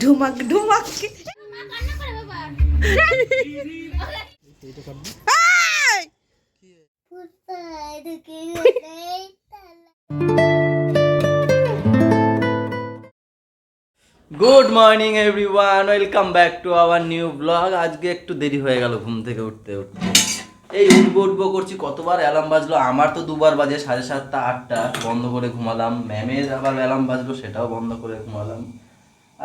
ঢুমাক ঢুমাক good morning everyone, welcome back to our new blog. আজকে একটু দেরি হয়ে গেল ঘুম থেকে উঠতে এই উঠবো করছি, কতবার অ্যালার্ম বাজলো। আমার তো দুবার বাজে, 7:30, 8টা বন্ধ করে ঘুমালাম। ম্যামের আবার অ্যালার্ম বাজলো, সেটাও বন্ধ করে ঘুমালাম।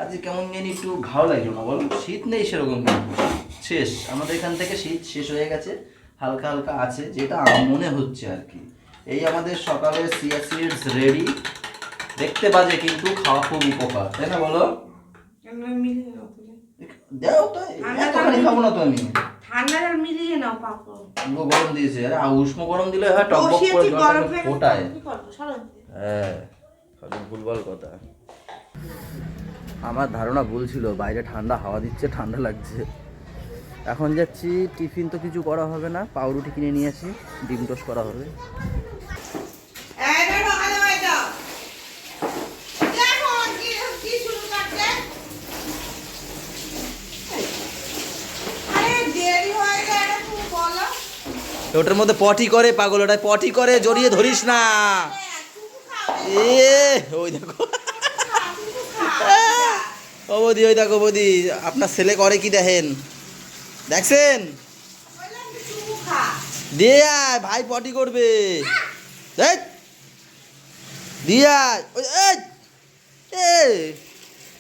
আজকে কেমন জানি একটু ভালো লাগলো না, বলো। শীত নেই সেরকম, শেষ আমাদের এখান থেকে শীত শেষ হয়ে গেছে, হালকা হালকা আছে যেটা মনে হচ্ছে আর কি। এই আমাদের সকালে চিয়া সিডস রেডি, দেখতে বাজে কিন্তু খাওয়া খুব উপকার, তাই না বলো? দাও তো, এতখানি খাবো না তো আমি। ঠান্ডা জল মিলিয়ে নাও পাপো। গরম দিয়েছে, আরে উষ্ণ গরম দিলে হয় টকবক করে জলটাকে ফোটায়। হ্যাঁ, ভুলভাল কথা। আমার ধারণা ভুল ছিল, বাইরে ঠান্ডা হাওয়া দিচ্ছে, ঠান্ডা লাগছে। এখন যাচ্ছি, টিফিন তো কিছু করা হবে না, পাউরুটি কিনে নিয়েছি, ডিম টোস্ট করা হবে। ওটার মধ্যে পটি করে পাগল, ওটাই পটি করে, জড়িয়ে ধরিস না। এ ওই দেখো, ও বৌদি, ওই দেখো বৌদি, আপনার ছেলে করে কি দেখেন, দেখছেন? দিয়ে আয়, ভাই পটি করবে। দিয়ে আয়।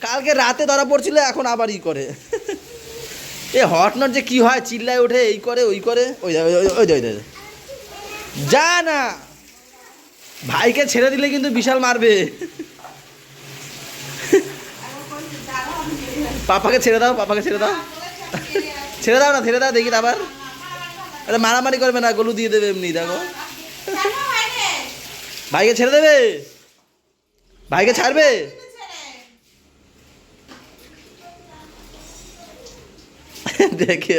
কালকে রাতে ধরা পড়ছিল, এখন আবার ই করে। এ হটনট যে কি হয়, চিল্লায় ওঠে, এই করে ওই করে। ওই ওই যা না, ভাইকে ছেড়ে দিলে কিন্তু বিশাল মারবে। পাপাকে ছেড়ে দাও, পাপাকে ছেড়ে দাও, ছেড়ে দাও না, ছেড়ে দাও দেখি আবার। আরে মারামারি করবে না, গলু দিয়ে দেবে এমনি, দেখো। ভাইকে ছেড়ে দেবে, ভাইকে ছাড়বে। দেখে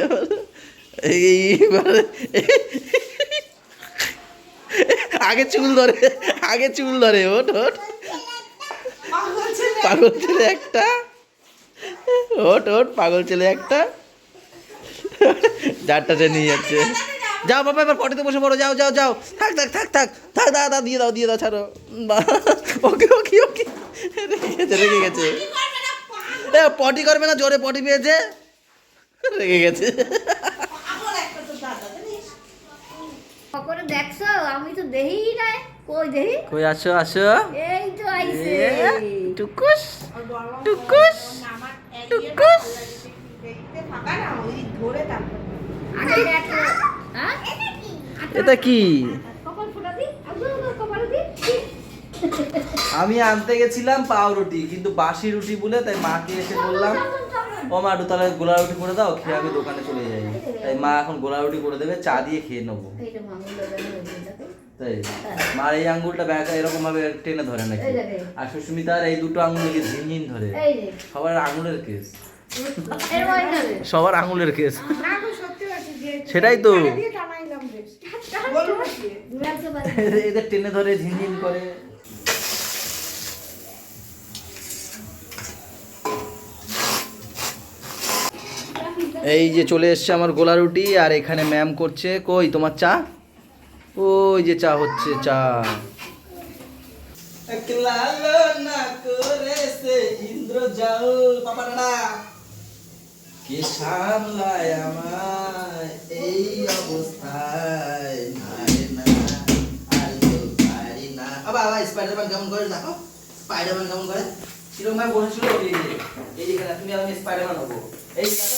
আগে চুল ধরে, আগে চুল ধরে। ওঠ ওঠ, পাগল ছেলে একটা। ওঠ ওঠ, পাগল ছেলে একটা। যারটা নিয়ে যাচ্ছে। যাও বাবা, এবার পটিতে বসে পড়ো, যাও যাও যাও। থাক থাক থাক থাক থাক, দাদা দিয়ে দাও, দিয়ে দাও, ছাড়ো। ওকে ওকে ওকে, রেগে গেছে। পটি করবে না, জোরে পটি পেয়েছে, রেগে গেছে। দেখছো, আমি তো দেখিই নাই। কই দেখি, কই আসো আসো, এই তো আইছে। টুকুস টুকুস টুকুস। আগে দেখো, হ্যাঁ এটা কি? কপাল ফোটা দি, কপাল দি। আমি আনতে গেছিলাম পাউরুটি, কিন্তু বাসি রুটি বলে, তাই মাকে এসে বললাম, ও মা একটু তাহলে গোলা রুটি করে দাও, খেয়ে আমি দোকানে চলে যাই। তাই মা এখন গোলা রুটি করে দেবে, চা দিয়ে খেয়ে নেবো। তাই মার এই আঙ্গুলটা ব্যাগ এরকম ভাবে টেনে ধরে নাকি, আর সুস্মিতার এই দুটো আঙ্গুল ঝিনঝিন ধরে। সবার আঙুলের কেস, সবার আঙুলের কেস। সেটাই তো, এদের টেনে ধরে, ঝিনঝিন করে। এই যে চলে এসছে আমার গোলা রুটি, আর এখানে ম্যাম করছে। কই তোমার চা? ওই যে চা হচ্ছে, চা। ইন্দ্র যাও পাপাটা, কে সামলায় আমায় এই অবস্থায়, স্পাইডারম্যান কেমন করে দেখো, স্পাইডারম্যান কেমন করে, কিরকম ভাবে বসেছিল। এই যেখানে তুমি আমি স্পাইডারম্যান হবো, এই দেখো,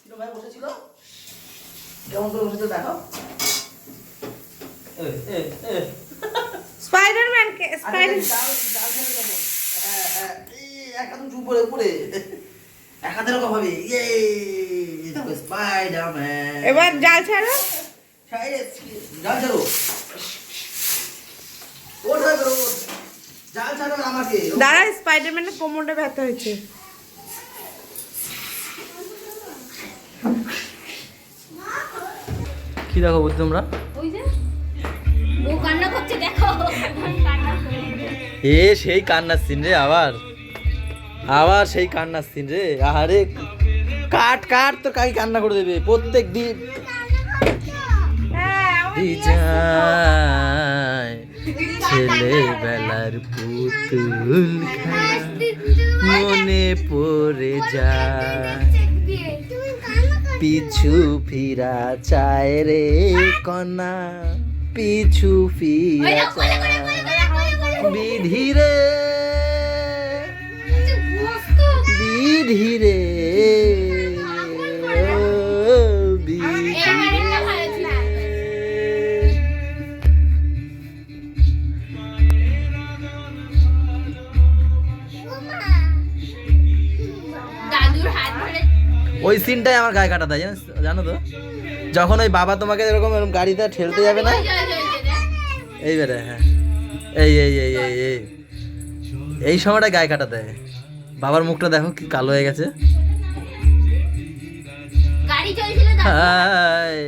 কিরকম ভাবে বসেছিল, কেমন করে বসেছিল দেখো। স্পাইডারম্যান কে স্পাইডার হ্যাঁ হ্যাঁ, এক হাত উঁচু উপরে উপরে, এক হাতের রকম হবে। দেখো স্পাইডারম্যান। এবার জাল ছাড়ো, জাল ছাড়ো, ওর ভাই করো, জাল ছাড়ো আমাকে। দাঁড়া, স্পাইডারম্যানের কোমরটা ব্যথা হয়েছে। কি দেখো বুঝি তোমরা? ওই যে ও কান্না করছে, দেখো। এ সেই কান্নার সিন রে আবার। আবার সেই কান্নার সিন রে, আরে কাট কাট তো কাই কান্না করে দেবে প্রত্যেক দিন। যায় ছেলেবেলার পুতুল মনে পড়ে যায়, পিছু ফিরা চায় রে কন্যা, পিছু ফিরা চায় বিধিরে বিধিরে ওই সিনটাই আমার গায়ে কাটা দেয়, জানো তো? যখন ওই বাবা তোমাকে এরকম এরকম গাড়িতে ঠেলতে যাবে না, এইবারে হ্যাঁ এই এই এই এই এই এই সময়টা গায়ে কাটা দেয়। বাবার মুখটা দেখো কি কালো হয়ে গেছে। হায়,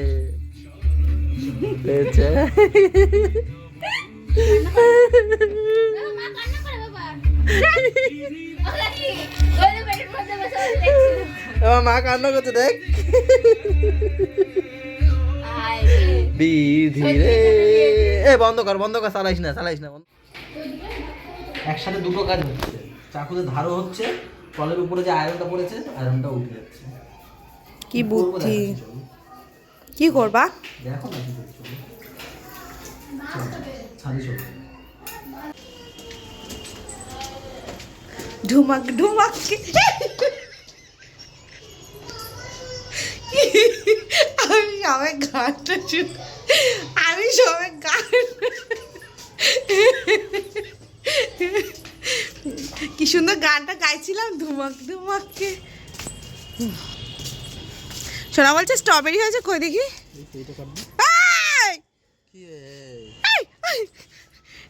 পেয়েছে। আমার মা কান্না করছে দেখ। বিধিরে এ বন্ধ কর চালাইস না একসাথে দুটো কাজ হচ্ছে, চাকুতে ধারও হচ্ছে, কলের উপরে যে আয়রনটা পড়েছে আয়রনটা উঠে যাচ্ছে। কি বুদ্ধি, কি করবা দেখো না কি করছো, ছাড়ি চলো। ঢুমাক ঢুমাক আমি সবাই গানটা আমি সবাই গান কি সুন্দর গানটা গাইছিলাম, ধুমাক ধুমাককে। শোনা বলছে স্ট্রবেরি হয়েছে, কই দেখি।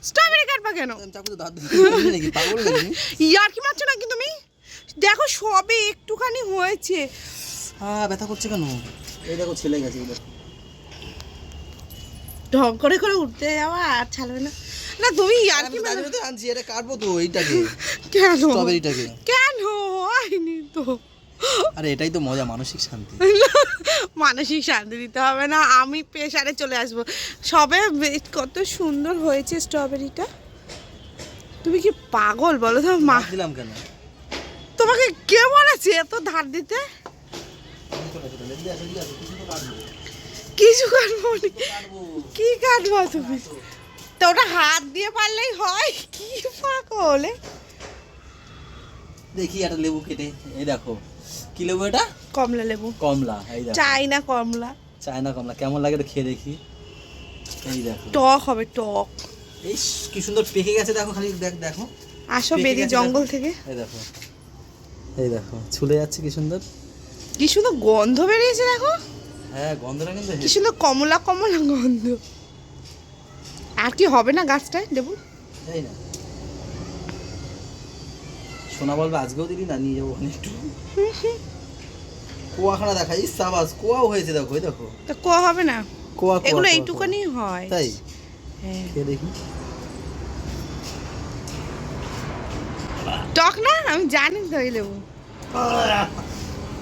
স্ট্রবেরি কাটবা কেন? ইয়ার কি মারছো নাকি তুমি? দেখো সবে একটুখানি হয়েছে। ব্যথা করছে কেন? এই দেখো ছেলে গেছে, ঢং করে করে উঠতে যাওয়া আর ছাড়বে না। না তুমি ইয়ার কি আনছি, এটা কাটবো তো এইটাকে। কেন স্ট্রবেরিটাকে? কেন হয়নি তো? আরে এটাই তো মজা, মানসিক শান্তি। মানসিক শান্তি দিতে হবে না, আমি প্রেসারে চলে আসবো। সবে কত সুন্দর হয়েছে স্ট্রবেরিটা। তুমি কি পাগল বলো তো? মা দিলাম কেন? তোমাকে কে বলেছে এত ধার দিতে? কিছু কাটবো না। কি কাটবো তুমি? তো ওটা হাত দিয়ে পারলেই হয়। কি পাগল! দেখি একটা লেবু কেটে, এই দেখো কি লেবু এটা? কমলা লেবু। কমলা, এই দেখো চাইনা কমলা। চায়না কমলা। কেমন লাগে তো খেয়ে দেখি। এই দেখো টক হবে, টক। এই কি সুন্দর পেকে গেছে দেখো, খালি দেখো। আসো বেরি জঙ্গল থেকে। এই দেখো ছুলে যাচ্ছে কি সুন্দর, কি সুন্দর গন্ধ বেরিয়েছে দেখো। হ্যাঁ গন্ধটা কিন্তু কি সুন্দর কমলা কমলা গন্ধ। আর কি হবে না গাছটায় লেবু? এই না সোনা বলবে আজকেও দিলি না, নিয়ে যাবো ওখানে একটু। কোয়াখানা দেখা, এই সাবাস কোয়াও হয়েছে দেখো, এই দেখো। তো কোয়া হবে না, কোয়া এগুলো এইটুকুনি হয়। তাই হ্যাঁ খেয়ে দেখি। টক না? আমি জানি তো এই লেবু।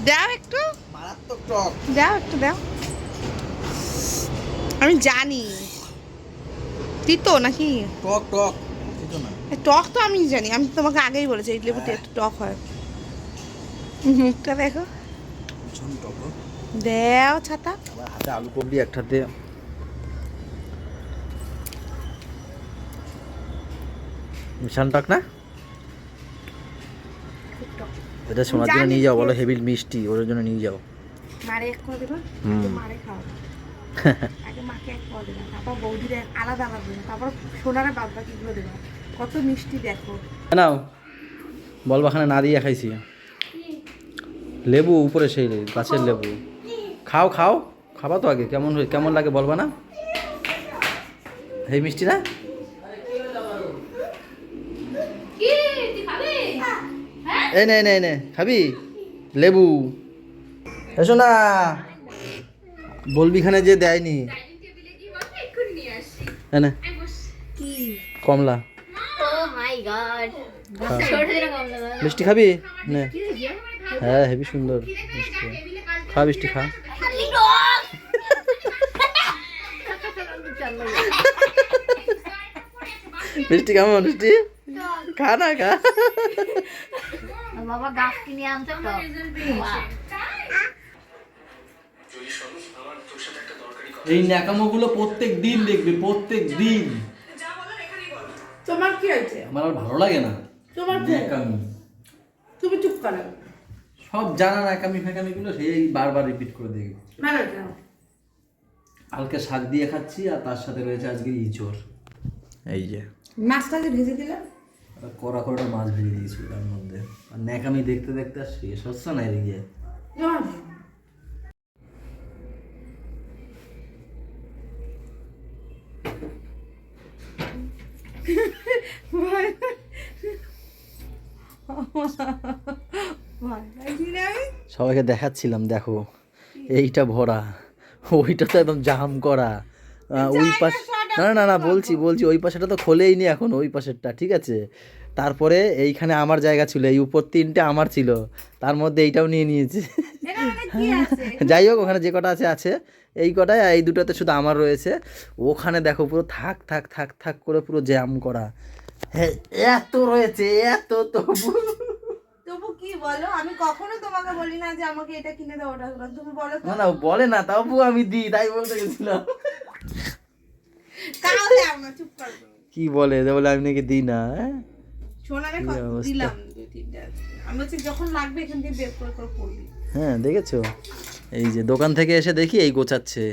দাও একটু, মারাত্মক টক। দাও একটু দাও। আমি জানি তিতো নাকি টক টক তিতো না, টক তো আমি জানি, আমি তোমাকে আগেই বলেছি এই লেবুতে একটু টক হয়। মুখটা দেখো, ভীষণ টক। দেও ছাতা। আবার হাতে আলু কবলি একটাতে। ভীষণ টক না? এটা সোনার জন্য নিয়ে যাও, বলো হেভি মিষ্টি, ওর জন্য নিয়ে যাও। মারে এক করে দেবা, মারে খাও। আগে মাকে এক করে দেবা, তারপর বৌদির আলাদা আলাদা দেবা, তারপর সোনারা বাদ বাকিগুলো দেবা। কত মিষ্টি দেখো। নাও বল বাখানে না দিয়ে খাইছি লেবু, উপরে সেই গাছের লেবু। খাও খাও, খাবা তো আগে। কেমন লাগে বলবা না? হেভি মিষ্টি না? এই নে খাবি লেবু? এসো না, বলবি খানে যে দেয়নি। কমলা। ও মাই গড, ছোট ছোট কমলা দাও। মিষ্টি খাবি নে কি হয়েছে? হ্যাঁ হেবি সুন্দর মিষ্টি খা মিষ্টি খা খালি ডগ। মিষ্টি কেমন মিষ্টি খা না খা বাবা গাছ কিনে আনছে তো। এই ন্যাকামোগুলো প্রত্যেক দিন দেখবে প্রত্যেক দিন তোমার কি হয়েছে? আমার আর ভালো লাগে না তোমার কি? ন্যাকামি তুমি চুপ করো। সব জানা ন্যাকামি ফ্যাকামি গুলো সেই বারবার রিপিট করে দেখবে ভালো যাও। কালকে শাক দিয়ে খাচ্ছি আর তার সাথে রয়েছে আজকে ইঁচড় এই যে মাছটাকে ভেজে দিলাম। কড়া কড়া মাছ ভেজে দিয়েছিল তার মধ্যে আর ন্যাকামি দেখতে দেখতে আর শেষ হচ্ছে না এদিকে সবাইকে দেখাচ্ছিলাম দেখো এইটা ভরা ওইটা তো একদম জাম করা ওই পাশ না না না বলছি ওই পাশেটা তো খোলেই নি এখন ওই পাশেরটা ঠিক আছে তারপরে এইখানে আমার জায়গা ছিল এই উপর তিনটে আমার ছিল তার মধ্যে এইটাও নিয়ে নিয়েছে যাই হোক ওখানে যে কটা আছে এই কটায় এই দুটোতে শুধু আমার রয়েছে ওখানে দেখো পুরো থাক থাক থাক থাক করে পুরো জ্যাম করা হ্যাঁ এত রয়েছে এত তবু কি বলো, আমি কখনো তোমাকে বলি না যে আমাকে এটা কিনে দাও ওটা দাও। তুমি বলো তো। না না বলে না তাও আমি দিই তাই বলতে গেছিলাম তাও দাও না, চুপ করো তুমি। কি বলে বলে আমি নাকি দিই না হ্যাঁ সোনারে কি অবস্থা। দিলাম 2-3টা। আমি বলছি যখন লাগবে এখান থেকে বের করে করে পড়বি। হ্যাঁ দেখেছো এই যে দোকান থেকে এসে দেখি এই গোছাচ্ছে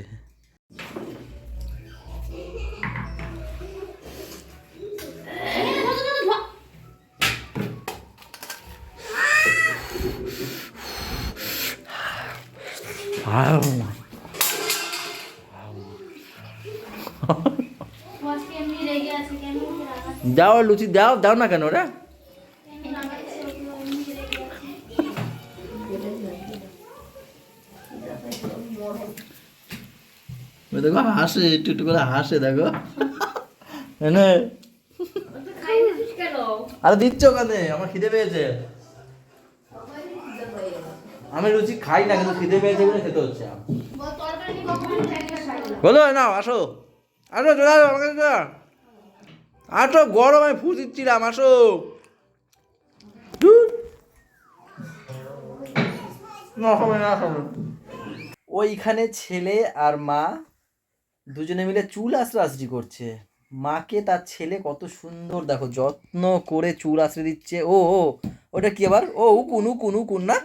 আজকে এমনি রেগে আছে কেন? দাও লুচি দাও দাও না কেন রে দেখো হাসে একটু একটু করে হাসে দেখো এনে আরে দিচ্ছ ওখানে আমার খিদে পেয়েছে আমি লুচি খাই না কিন্তু খিদে পেয়েছে বলে খেতে হচ্ছে বলো না আসো আসো চলে আসো আমার কাছে আসো গরম আমি ফু দিচ্ছিলাম আসো ধুর। না হবে না হবে ওইখানে ছেলে আর মা দুজনে মিলে চুল আঁচড়াআঁচড়ি করছে মাকে তার ছেলে কত সুন্দর দেখো যত্ন করে চুল আঁচড়ে দিচ্ছে ও ওটা কি আবার ও উকুন উকুন উকুন না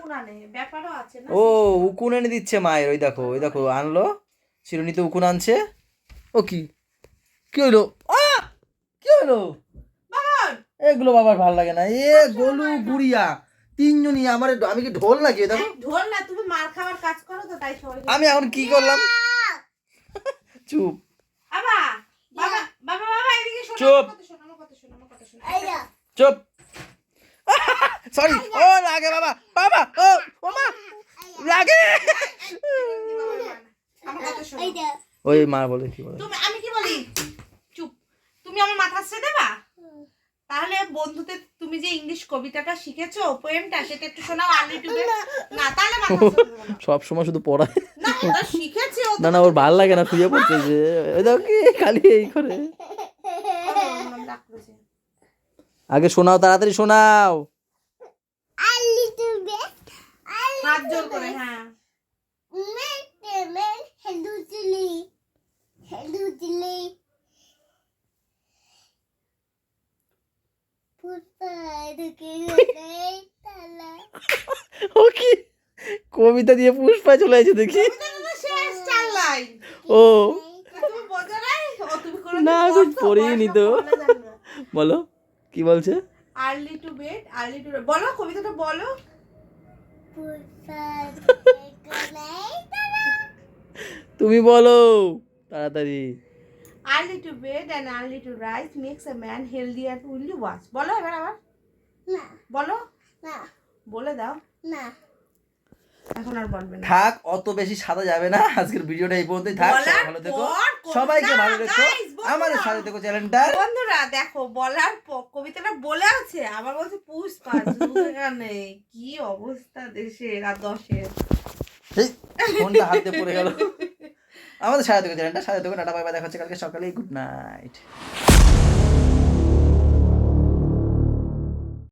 ব্যাপারও আছে না। ও উকুন এনে দিচ্ছে মায়ের ওই দেখো আনলো চিরুনিতে উকুন আনছে ও কি হইলো কি হইলো এগুলো বাবার ভালো লাগে না এ গোলু গুড়িয়া তিনজনই আমার আমি কি ঢোল নাকি দেখো ঢোল না, তুমি মার খাওয়ার কাজ করো তো তাই সবাই। আমি এখন কি করলাম চুপ বাবা বাবা বাবা বাবা এদিকে শোনো। চুপ। আমার কথা শোনো আমার কথা শোনো। চুপ সরি ও লাগে বাবা বাবা ও মা লাগে আমার কথা শোনো। ওই মা বলে কি বলে তুমি আমি কি বলি? চুপ। তুমি আমার মাথা ছেড়ে দেবা? তাহলে বন্ধুতে তুমি যে ইংলিশ কবিতাটা শিখেছো পোয়েমটা সেটা একটু শোনাও আর ইউটিউবে। না তাহলে মাথা ছেড়ে দেবো না। সব সময় শুধু পড়ায় না ওটা শিখেছে ও। না না ওর ভাল লাগে না শুয়ে পড়ছে যে ওই দেখো কি খালি এই করে আগে শোনাও তাড়াতাড়ি শোনাও হাত জোর করে। হ্যাঁ ও কি কবিতা দিয়ে পুষ্পা চলে আছে দেখি শেষ চার লাইন। ও তুমি বোঝো নাই? ও তুমি করে না আমি পড়িনি তো বলো কি বলছে early to bed early two বলো কবিতাটা বলো। তুমি বলো তাড়াতাড়ি Early to bed and early to rise makes a man healthy and will you watch? বলো এবার আবার। বলো। বলে দাও। এখন আর বলবে না। থাক, অত বেশি সাদা যাবে না, আজকের ভিডিওটা এই পর্যন্তই থাক। সবাই বলার ভালো থেকো, পর কবিতা- সবাইকে ভালো না, রেখো, guys, বন্ধুরা। আমাদের সাথে থেকো চ্যানেলটা। বন্ধুরা দেখো, বলার কবিতাটা বলে আছে, আবার বলছে পুষ্পা এখানে কি অবস্থা দেশের আর দশের। ফোনটা হাতে পড়ে গেল। আমাদের সাথে থেকো চ্যানেলটা, সাথে থেকো, টাটা বাই বাই, দেখা হচ্ছে কালকে সকালে। Good night.